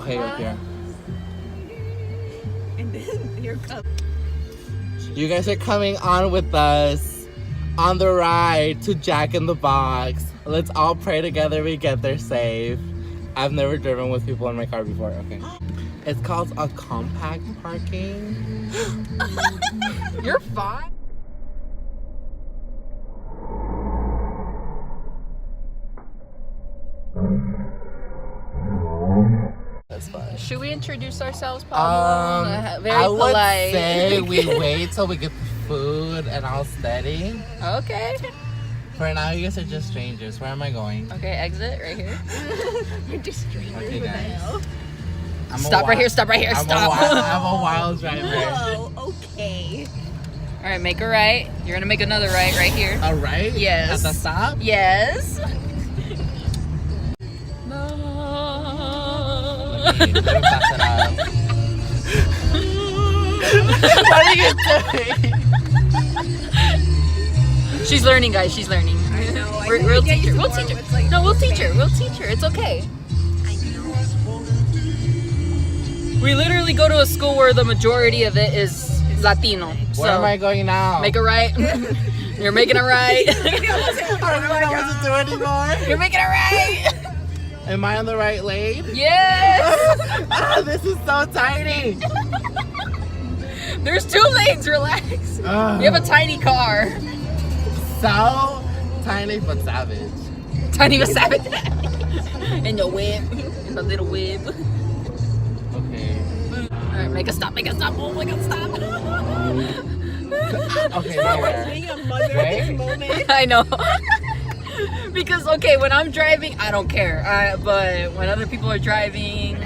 Okay, up here. And then here comes. You guys are coming on with us on the ride to Jack in the Box. Let's all pray together we get there safe. I've never driven with people in my car before. Okay. It's called a compact parking. You're fine. That's fine. Should we introduce ourselves, Pablo? Very I would polite. say we wait till we get the food and all steady. Okay. For now, you guys are just strangers. Where am I going? Okay, exit right here. You're just strangers. Okay, guys. Stop right here, stop right here, stop. I'm a wild driver. Whoa, okay. All right, make a right. You're gonna make another right here. All right? Yes. At the stop? Yes. Let me pass it up. What are you doing? She's learning, guys. She's learning. I know. We'll teach her. We'll teach her. No, we'll teach her. We'll teach her. It's okay. I know. We literally go to a school where the majority of it is Latino. So Where am I going now? make a right. You're making a right. I don't know what to do anymore. You're making a right. Am I on the right lane? Yes. This is so tiny. There's 2 lanes. Relax. You have a tiny car. So tiny but savage. Tiny but savage. In the whip. In the little whip. Okay. Alright, make a stop. Make a stop. Oh my god, stop. Okay, now where? Being a mother at Wait. this moment. I know. Because, okay, when I'm driving, I don't care. But when other people are driving...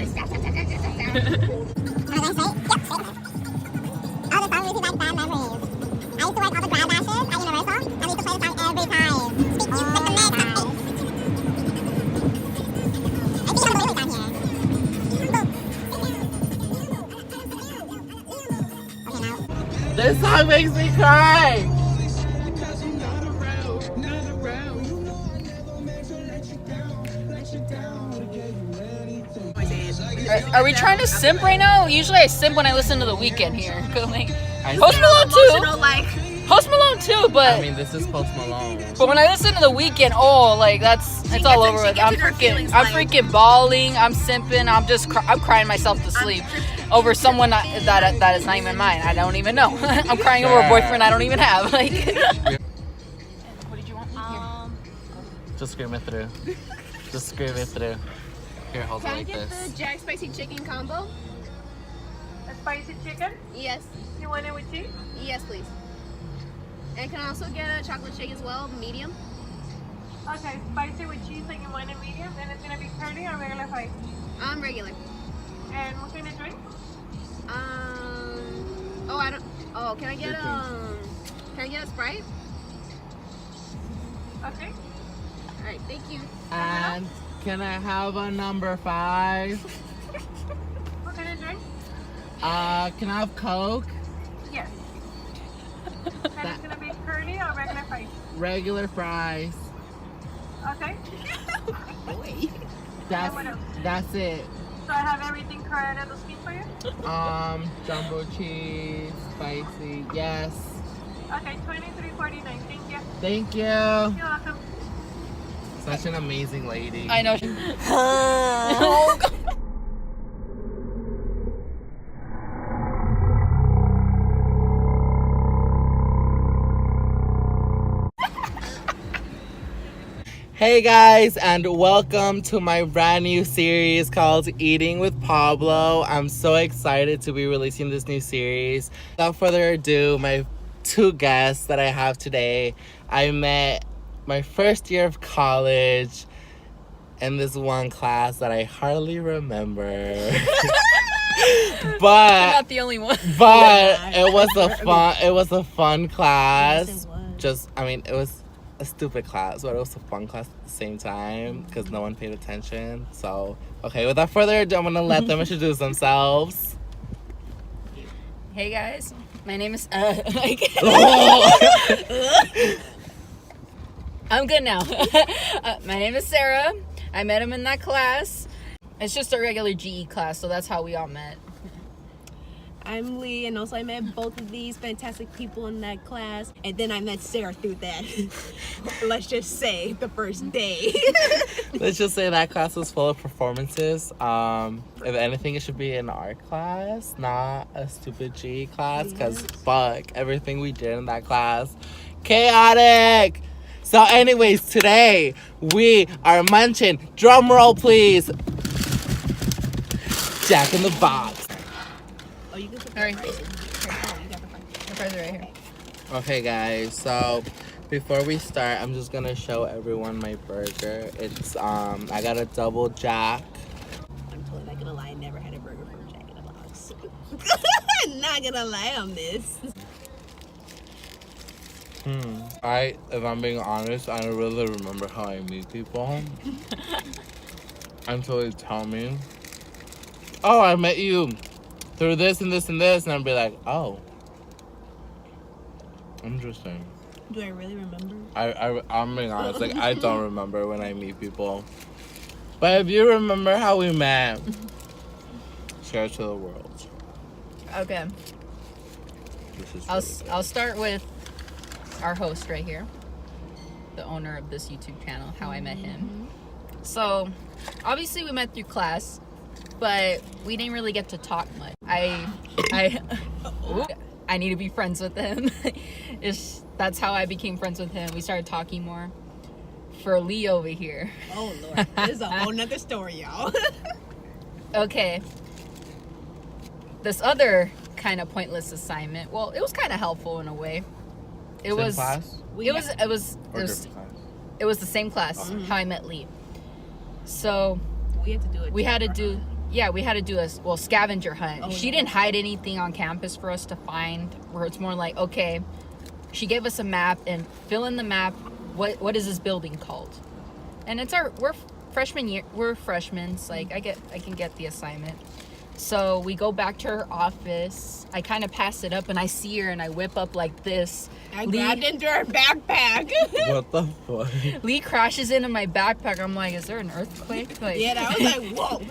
This song makes me cry. Are we trying to simp right now? Usually I simp when I listen to The Weeknd here. Like, I Post see. Malone Emotional, too. like. Post Malone too, but I mean, this is Post Malone. but when I listen to The Weeknd, oh, like it's all over with. I'm freaking bawling. I'm simping. I'm crying myself to sleep over someone that is not even mine. I don't even know. I'm crying over a boyfriend I don't even have. Like. What did you want? Just scream it through. Just scream it through. Here, hold it Can I like get this. the Jack Spicy Chicken combo? A spicy chicken? Yes. You want it with cheese? Yes, please. And can I also get a chocolate shake as well, medium? Okay, spicy with cheese and you want it medium, and it's gonna be curly or regular spicy. Regular. And what kind of drink? Oh, I don't. Oh, can I get a Sprite? Okay. All right, thank you. And can I have a number 5? What kind of drink? Can I have Coke? Yes. And it's gonna be curly or regular spicy. Regular fries. Okay. Boy. That's it. So I have everything current at the speed for you? Jumbo cheese, spicy, yes. Okay, $23.49. Thank you. Thank you. You're welcome. Such an amazing lady. I know. Hey guys, and welcome to my brand new series called Eating with Pablo. I'm so excited to be releasing this new series. Without further ado, my 2 guests that I have today, I met my first year of college in this one class that I hardly remember. You're but not the only one. but it was a fun class. Yes, it was. Just, I mean, it was a stupid class, but it was a fun class at the same time because no one paid attention. So, okay, without further ado, I'm gonna let them introduce themselves. Hey guys, my name is I'm good now. My name is Sarah. I met him in that class. It's just a regular GE class, so that's how we all met. I'm Lee, and also I met both of these fantastic people in that class, and then I met Sarah through that. Let's just say the first day. Let's just say that class was full of performances. If anything, it should be an art class, not a stupid GE class, because fuck, everything we did in that class, chaotic. So anyways, today we are munching, drum roll please, Jack in the Box. Oh, you can put Alright. that right. Oh, you got the fun. The prize right here. Okay guys, so before we start, I'm just gonna show everyone my burger. It's I got a double Jack. I'm totally not gonna lie, I never had a burger from Jack in the Box. Not gonna lie on this. If I'm being honest, I don't really remember how I meet people until they tell me, oh, I met you through this and this and this, and I'll be like, oh, interesting. Do I really remember? I'm being honest, like, I don't remember when I meet people. But if you remember how we met, share it to the world. Okay. This is I'll start with our host right here, the owner of this YouTube channel, how I met him. So, obviously we met through class, but we didn't really get to talk much. I need to be friends with him. That's how I became friends with him. We started talking more. For Lee over here. Oh Lord, this is a whole nother story, y'all. Okay. This other kind of pointless assignment. Well, it was kind of helpful in a way. It Same was class? It was Or different class? it was the same class. How I met Lee. So we had to do it. we had to do a scavenger hunt. Oh, She no. didn't hide anything on campus for us to find, where it's more like, okay, she gave us a map and fill in the map. What is this building called? And we're freshman year. We're freshmen. So like I can get the assignment. So we go back to her office. I kind of pass it up and I see her and I whip up like this. I grabbed into her backpack. What the fuck? Lee crashes into my backpack. I'm like, is there an earthquake? Like, Yeah, and I was like, whoa.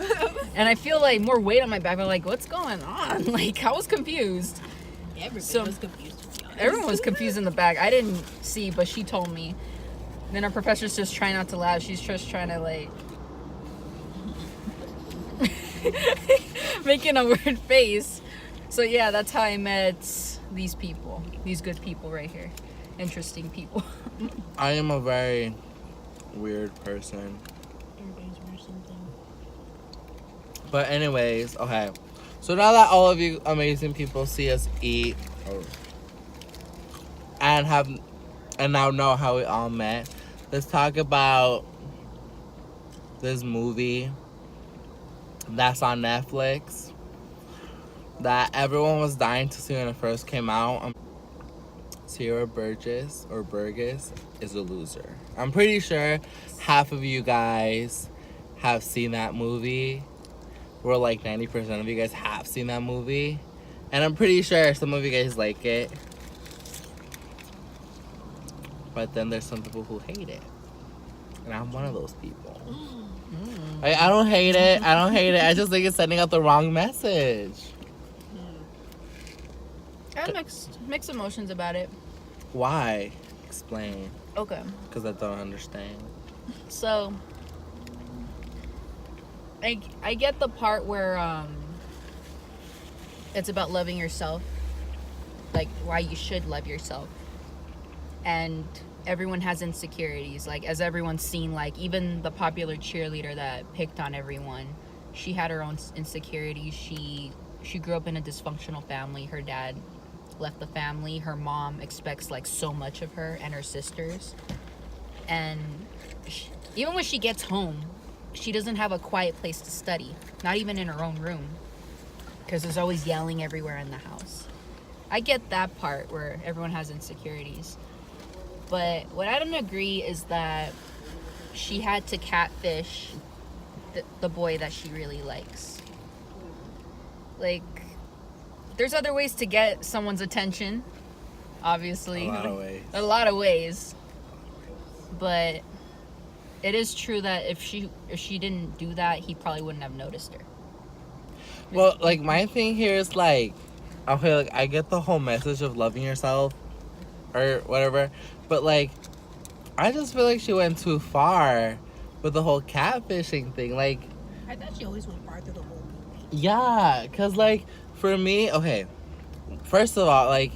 and I feel like more weight on my back. I'm like, what's going on? Like, I was confused. Everybody was confused, to be honest. Everyone was confused in the back. I didn't see, but she told me. Then our professor's just trying not to laugh. She's just trying to like making a weird face. So yeah, that's how I met these people. These good people right here. Interesting people. I am a very weird person. Everybody's wearing something. But anyways, okay. So now that all of you amazing people see us eat and now know how we all met, let's talk about this movie that's on Netflix that everyone was dying to see when it first came out. Sierra Burgess is a loser. I'm pretty sure half of you guys have seen that movie. We're like 90% of you guys have seen that movie. And I'm pretty sure some of you guys like it. But then there's some people who hate it. And I'm one of those people. Like, I don't hate it. I just think it's sending out the wrong message. I have mixed emotions about it. Why? Explain. Okay. Because I don't understand. So I get the part where it's about loving yourself, like why you should love yourself, and everyone has insecurities, like as everyone's seen, like even the popular cheerleader that picked on everyone, she had her own insecurities. She grew up in a dysfunctional family. Her dad left the family. Her mom expects like so much of her and her sisters, and even when she gets home, she doesn't have a quiet place to study, not even in her own room, because there's always yelling everywhere in the house. I get that part where everyone has insecurities, but what I don't agree is that she had to catfish the boy that she really likes. Like, there's other ways to get someone's attention, obviously. A lot of ways. A lot of ways. But it is true that if she didn't do that, he probably wouldn't have noticed her. Well, like, my thing here is, like, okay, like, I get the whole message of loving yourself or whatever, but, like, I just feel like she went too far with the whole catfishing thing. Like, I thought she always went far through the whole movie. yeah, because, like, for me, okay, first of all, like,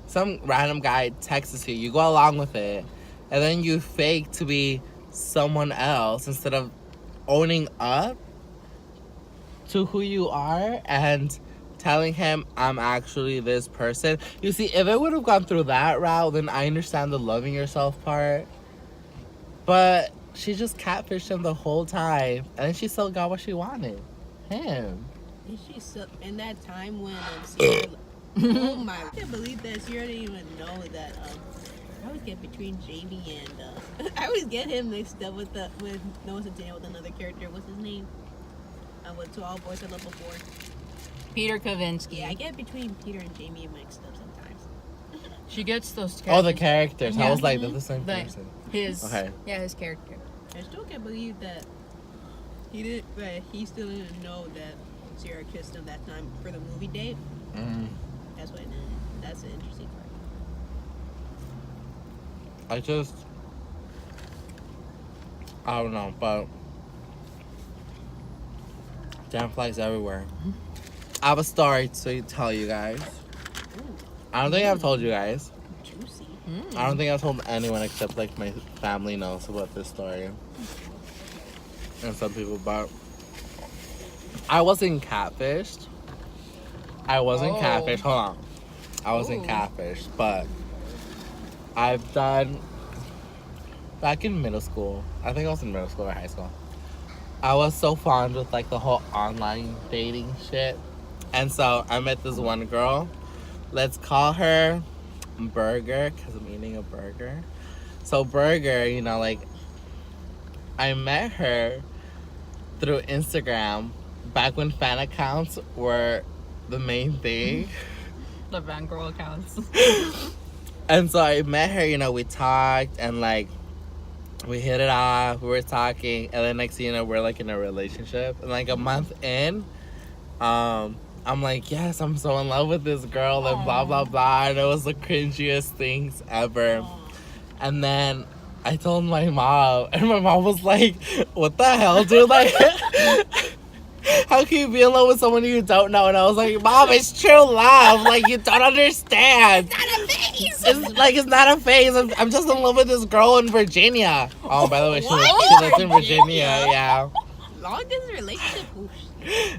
some random guy texts you, you go along with it, and then you fake to be someone else instead of owning up to who you are and telling him, I'm actually this person. You see, if it would have gone through that route, then I understand the loving yourself part. But she just catfished him the whole time, and then she still got what she wanted. Him. And she so in that time when Sierra, oh my, I can't believe that Sierra didn't even know that. I always get between Jamie and I always get him mixed up with Noah Centineo with another character. What's his name? With To All Boys I Loved Before. Peter Kavinsky. Yeah, I get between Peter and Jamie mixed up sometimes. She gets those characters. Oh, the characters. I was like, they're the same The- person. His. Okay. Yeah, his character. I still can't believe that he still didn't know that Sierra kissed him that time for the movie date. Mm. That's what. That's an interesting part. I don't know, but damn flies everywhere. I have a story to tell you guys. I don't think I've told you guys. Juicy. I don't think I've told anyone except like my family knows about this story. And some people, but I wasn't catfished. Hold on. I wasn't Ooh. catfished, but I've done back in middle school. I think I was in middle school or high school. I was so fond with like the whole online dating shit. And so I met this one girl. Let's call her Burger, because I'm eating a burger. So Burger, you know, like, I met her through Instagram back when fan accounts were the main thing. The fangirl accounts. And so I met her, you know, we talked and like we hit it off, we were talking, and then next thing you know, we're like in a relationship. And like a month in, I'm like, yes, I'm so in love with this girl, and blah blah blah, and it was the cringiest things ever. And then I told my mom, and my mom was like, what the hell, dude? Like, how can you be in love with someone you don't know? And I was like, Mom, it's true love. Like, you don't understand. It's not a phase. It's not a phase. I'm just in love with this girl in Virginia. Oh, by the way, she lives in Virginia, yeah. Long distance relationship. Oof.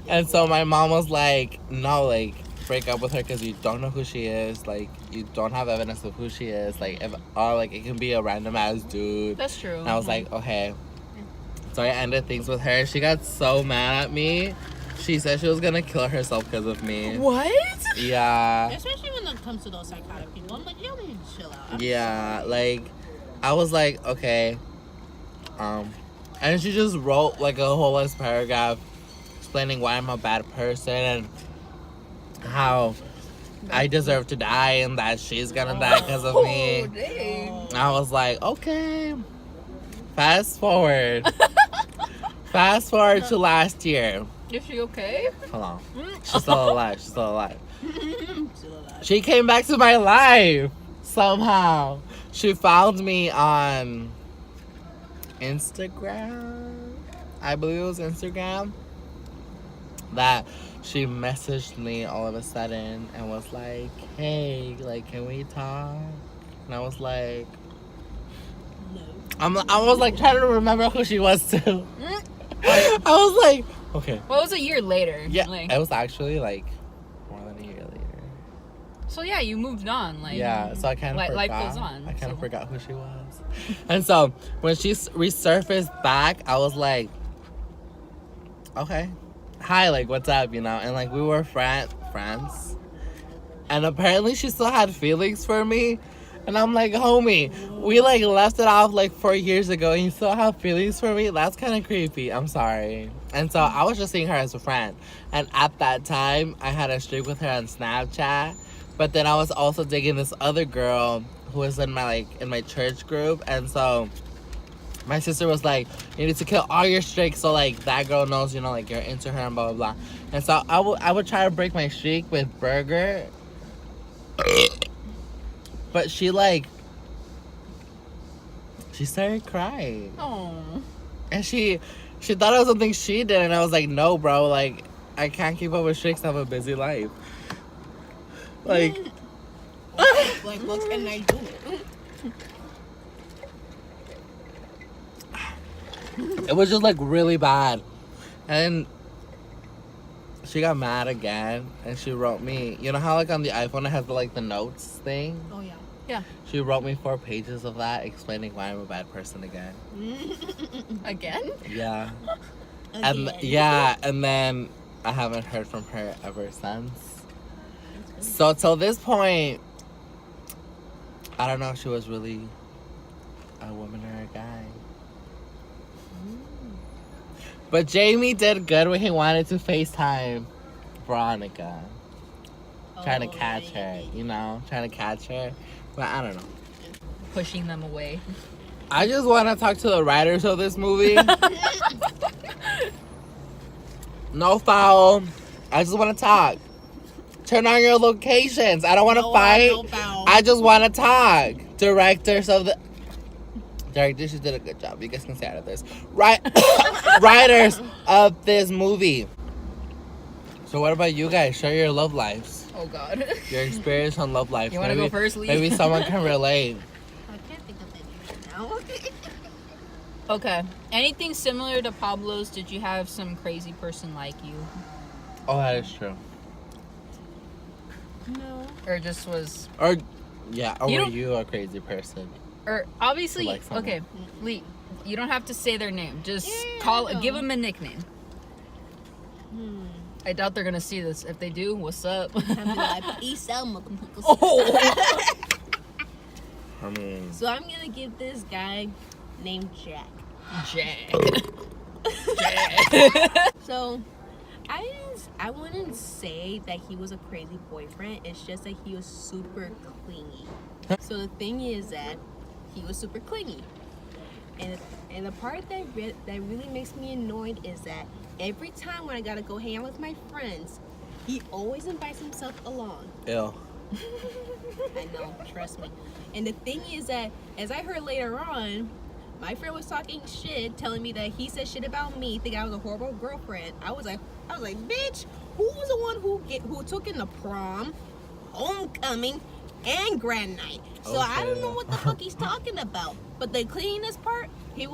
And so my mom was like, no, like, break up with her because you don't know who she is. Like, you don't have evidence of who she is. Like, it can be a random ass dude. That's true. And I was like, okay. So I ended things with her. She got so mad at me. She said she was gonna kill herself because of me. What? Yeah. Especially when it comes to those psychotic people. I'm like, you need to chill out. Yeah, like, I was like, okay. And she just wrote like a whole list paragraph explaining why I'm a bad person and how I deserve to die and that she's gonna die because of me. Dang. I was like, okay. Fast forward. Fast forward to last year. Is she okay? Hold on. She's still alive. She's still alive. Still alive. She came back to my life somehow. She found me on Instagram. I believe it was Instagram. That she messaged me all of a sudden and was like, hey, like, can we talk? And I was like, No. I was like trying to remember who she was too. I was like, okay. Well, it was a year later. Yeah, Like, it was actually like more than a year later. so yeah, you moved on. Like, Yeah, so I kind of forgot. life goes on. I kind of so. forgot who she was. And so when she resurfaced back, I was like, okay, hi, like, what's up, you know? And like we were friends. And apparently she still had feelings for me. And I'm like, homie, we like left it off like 4 years ago and you still have feelings for me? That's kind of creepy. I'm sorry. And so I was just seeing her as a friend. And at that time, I had a streak with her on Snapchat. But then I was also dating this other girl who was in my church group. And so my sister was like, you need to kill all your streaks so like that girl knows, you know, like you're into her and blah blah blah. And so I would try to break my streak with Burger, but she started crying. Oh. And she thought it was something she did, and I was like, no, bro, like I can't keep up with streaks. I have a busy life. Like, Like, what can I do? it was just like really bad. And she got mad again, and she wrote me, you know how like on the iPhone it has the notes thing? Oh yeah. Yeah. She wrote me 4 pages of that explaining why I'm a bad person again. Again? Yeah. Again. And then I haven't heard from her ever since. So till this point, I don't know if she was really a woman or a guy. But Jamie did good when he wanted to FaceTime Veronica. Trying to catch her, you know? Trying to catch her. But I don't know. Pushing them away. I just want to talk to the writers of this movie. No foul. I just want to talk. Turn on your locations. I don't want to fight. No foul. I just want to talk. Directors, you did a good job. You guys can stay out of this. Right, writers of this movie. So what about you guys? Share your love lives. Oh God. Your experience on love life. You want to go first, Lee? Maybe someone can relate. I can't think of any right now. Okay. Anything similar to Pablo's? Did you have some crazy person like you? Oh, that is true. No. Or just was... Or, yeah, or You were don't- you a crazy person? Or obviously... To like someone. Okay, Lee, you don't have to say their name. Just Yeah, I know. give them a nickname. I doubt they're going to see this. If they do, what's up? I'd be like, peace out, motherfuckers. Oh. I mean, So I'm gonna give this guy named Jack. Jack. So I wouldn't say that he was a crazy boyfriend. It's just that he was super clingy. So the thing is that he was super clingy, and the part that really makes me annoyed is that every time when I gotta go hang out with my friends, he always invites himself along. ew. I know, trust me. And the thing is that, as I heard later on, my friend was talking shit, telling me that he said shit about me, thinking I was a horrible girlfriend. I was like, bitch, who was the one who took in the prom, homecoming, and grand night? So I don't know what the fuck he's talking about. But the cleanliness part, it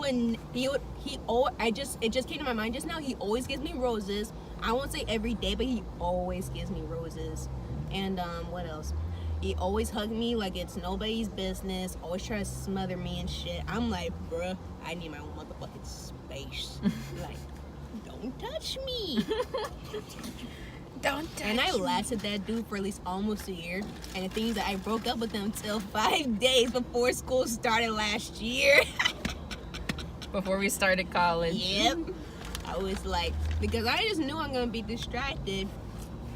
just came to my mind just now. He always gives me roses. I won't say every day, but he always gives me roses. And what else? He always hugged me like it's nobody's business. Always try to smother me and shit. I'm like, bruh, I need my own motherfucking space. Like, don't touch me. Don't touch And I me. lasted that dude for at least almost a year. And the thing is that I broke up with him until 5 days before school started last year. Before we started college. Yep. I was like, because I just knew I'm gonna be distracted.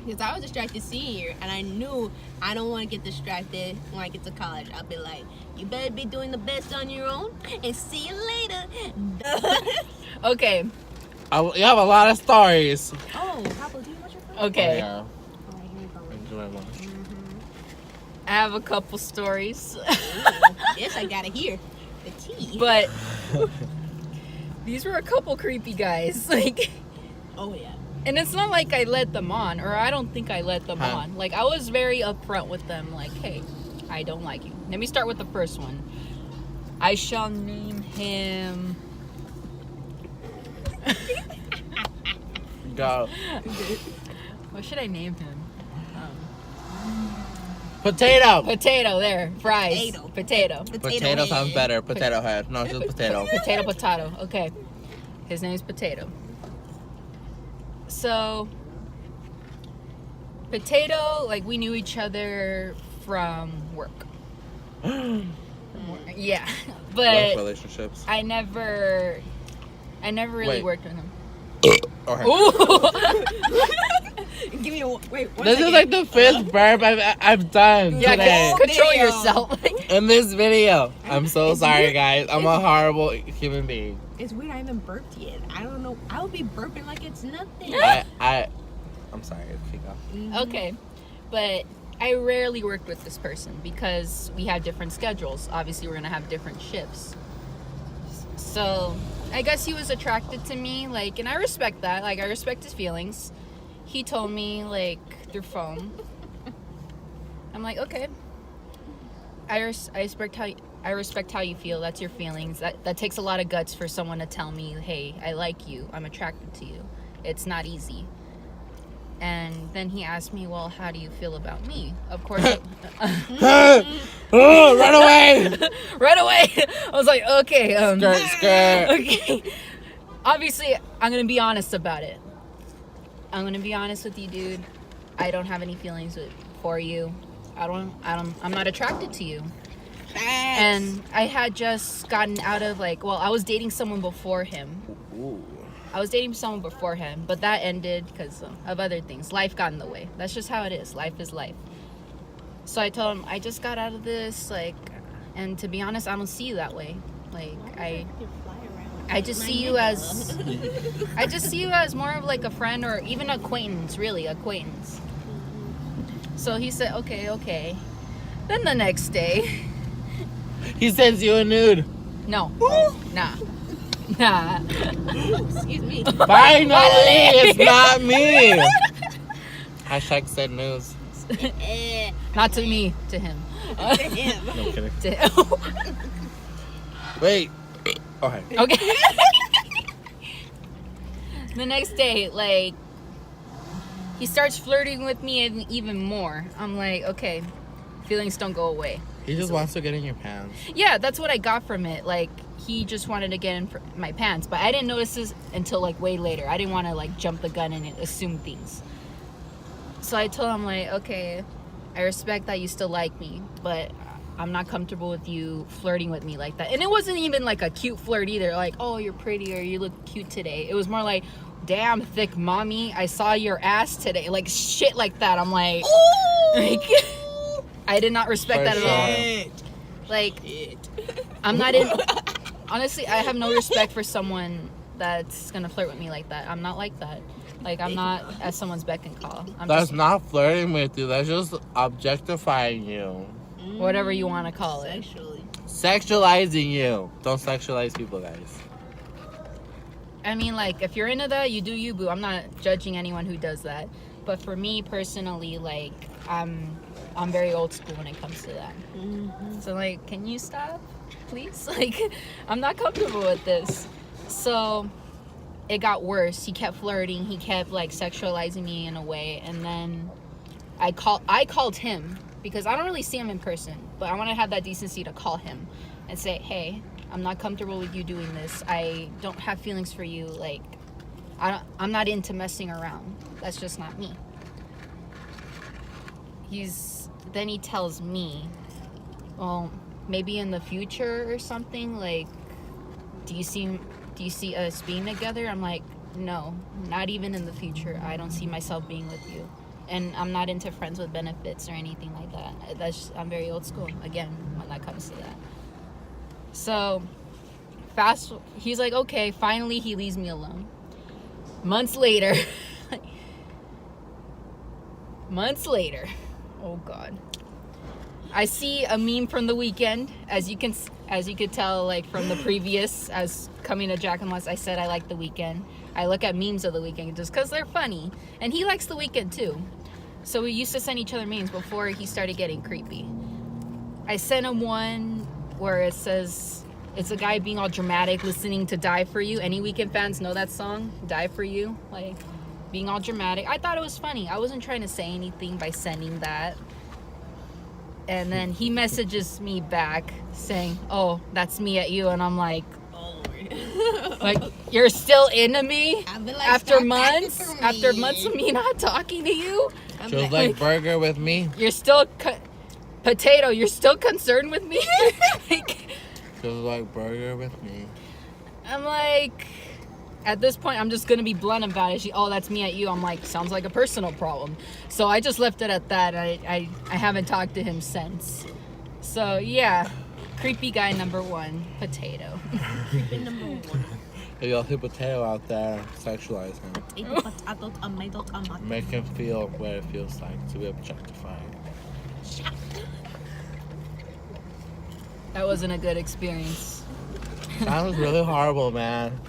Because I was distracted senior year, and I knew I don't want to get distracted when I get to college. I'll be like, you better be doing the best on your own, and see you later. Okay. You have a lot of stories. Oh, Pablo, do you watch your phone? Okay. Oh, yeah. All right, here we go. Enjoy one. I have a couple stories. Yes, I gotta hear the tea. But these were a couple creepy guys. Like, Oh, yeah. and it's not like I let them on, or I don't think I let them Huh. on. Like, I was very upfront with them, like, hey, I don't like you. Let me start with the first one. I shall name him... Go. What should I name him? Potato. Potato, there. Fries. Potato. Potato sounds better. Potato head. No, it's just potato. Potato. Okay. His name's Potato. So, Potato, like, we knew each other from work. Yeah. Work But relationships. I never really Wait. worked with him. Or her. Ooh! Give me a wait. One This second. is like the 5th burp I've done Yeah, today. control Damn. yourself. In this video. I'm so It's sorry, weird. guys. I'm a horrible human being. It's weird. I haven't burped yet. I don't know. I would be burping like it's nothing. I'm sorry. Keep going. Okay, but I rarely work with this person because we have different schedules. Obviously, we're gonna have different shifts. So I guess he was attracted to me, like, and I respect that. Like, I respect his feelings. He told me, like, through phone. I'm like, okay. I respect how you feel. That's your feelings. That takes a lot of guts for someone to tell me, hey, I like you. I'm attracted to you. It's not easy. And then he asked me, well, how do you feel about me? Of course. Oh, run away! Right away. I was like, okay. Skirt. Okay. Obviously, I'm going to be honest about it. I'm going to be honest with you, dude. I don't have any feelings for you. I'm not attracted to you. And I had just gotten out of, like, well, I was dating someone before him. Ooh. I was dating someone before him, but that ended because of other things. Life got in the way. That's just how it is. Life is life. So I told him, I just got out of this, like, and to be honest, I don't see you that way. Like, I just see you as, I just see you as more of like a friend or even acquaintance, really, acquaintance. So he said, okay. Then the next day, He sends you a nude. no, nah. Excuse me. Finally, it's not me. Hashtag said news. Not to me, to him. To him. No kidding. To him. Wait. Okay. Okay. The next day, like, he starts flirting with me even more. I'm like, okay, feelings don't go away. He just wants to get in your pants. Yeah, that's what I got from it. Like, he just wanted to get in my pants, but I didn't notice this until like way later. I didn't want to like jump the gun and assume things. So I told him, like, okay, I respect that you still like me, but I'm not comfortable with you flirting with me like that. And it wasn't even like a cute flirt either, like, oh, you're pretty or you look cute today. It was more like, damn, thick mommy, I saw your ass today. Like, shit like that. I'm like, I did not respect that at all. Like, I'm not in. Honestly, I have no respect for someone that's gonna flirt with me like that. I'm not like that. Like, I'm not at someone's beck and call. That's not flirting with you. That's just objectifying you. Whatever you want to call it. Sexually. Sexualizing you. Don't sexualize people, guys. I mean, like, if you're into that, you do you, boo. I'm not judging anyone who does that. But for me personally, like, I'm very old school when it comes to that. Mm-hmm. So, like, can you stop, please? Like, I'm not comfortable with this. So it got worse. He kept flirting. He kept, like, sexualizing me in a way. And then I called him because I don't really see him in person, but I want to have that decency to call him and say, hey, I'm not comfortable with you doing this. I don't have feelings for you. Like, I'm not into messing around. That's just not me. Then he tells me, well, maybe in the future or something, like, do you see us being together? I'm like, no, not even in the future. I don't see myself being with you. And I'm not into friends with benefits or anything like that. I'm very old school, again, when that comes to that. So, he's like, okay, finally he leaves me alone. Months later, oh God, I see a meme from the weekend, as you could tell, like, from the previous, as coming to Jack and West, I said I like the weekend. I look at memes of the weekend just because they're funny, and he likes the weekend too. So we used to send each other memes before he started getting creepy. I sent him one where it says, it's a guy being all dramatic, listening to Die For You. Any Weekend fans know that song, Die For You? Like, being all dramatic. I thought it was funny. I wasn't trying to say anything by sending that. And then he messages me back saying, oh, that's me at you. And I'm like, Oh, like, you're still into me? I've been like, After stop months? acting for After me. months of me not talking to you? I'm Just like burger with me. You're still... Potato, you're still concerned with me? Like, Just like burger with me. I'm like, at this point, I'm just gonna be blunt about it. Oh, that's me at you. I'm like, sounds like a personal problem. So I just left it at that. I haven't talked to him since. So yeah, creepy guy number 1, potato. Creepy number 1. If y'all see potato out there, sexualize him. Potato, tomato. Make him feel what it feels like to be objectified. That wasn't a good experience. That was really horrible, man.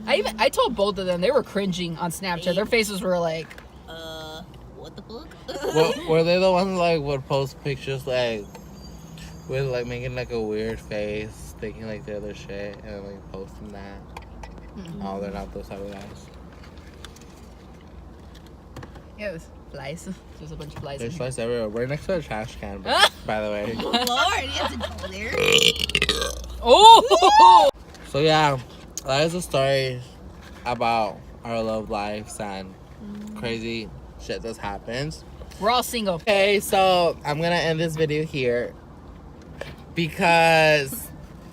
I told both of them, they were cringing on Snapchat. Their faces were like, What the fuck? Were they the ones like would post pictures like with like making like a weird face, thinking like the other shit, and like posting that? Oh, they're not those type of guys. yeah, it was flies. There's a bunch of flies. There's in flies everywhere. We're next to a trash can, by the way. Oh, Lord, you have to go there. Oh! So yeah, that is a story about our love lives and crazy shit that happens. We're all single. Okay, so I'm gonna end this video here because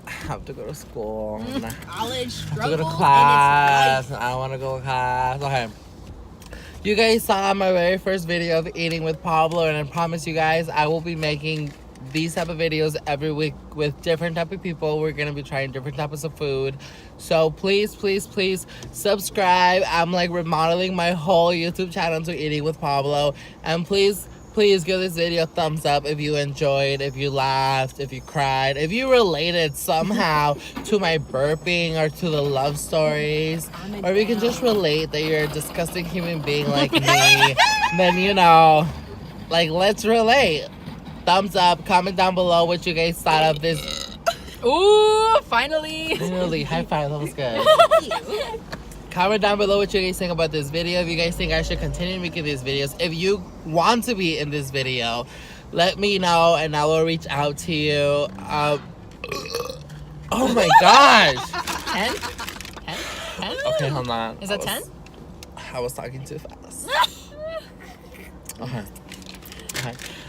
I have to go to school. College I have to struggle. go to class. I don't want to go to class. Okay. You guys saw my very first video of eating with Pablo, and I promise you guys I will be making these type of videos every week with different type of people. We're gonna be trying different types of food, so please subscribe. I'm like remodeling my whole YouTube channel to Eating with Pablo, and please give this video a thumbs up if you enjoyed, if you laughed, if you cried, if you related somehow to my burping or to the love stories, or if you can just relate that you're a disgusting human being like me, then you know, like, let's relate. Thumbs up, comment down below what you guys thought of this. Ooh, finally. Literally, high five, that was good. Comment down below what you guys think about this video. If you guys think I should continue making these videos. If you want to be in this video, let me know and I will reach out to you. Oh my gosh. 10? 10? Okay, hold on. Is that 10? I was talking too fast. Okay.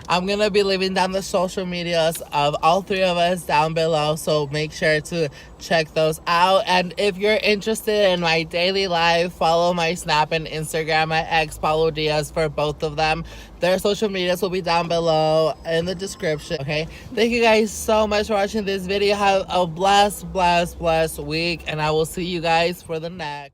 I'm gonna be leaving down the social medias of all 3 of us down below, so make sure to check those out. And if you're interested in my daily life, follow my Snap and Instagram at xpaulodiaz for both of them. Their social medias will be down below in the description. Okay, thank you guys so much for watching this video. Have a blessed week, and I will see you guys for the next.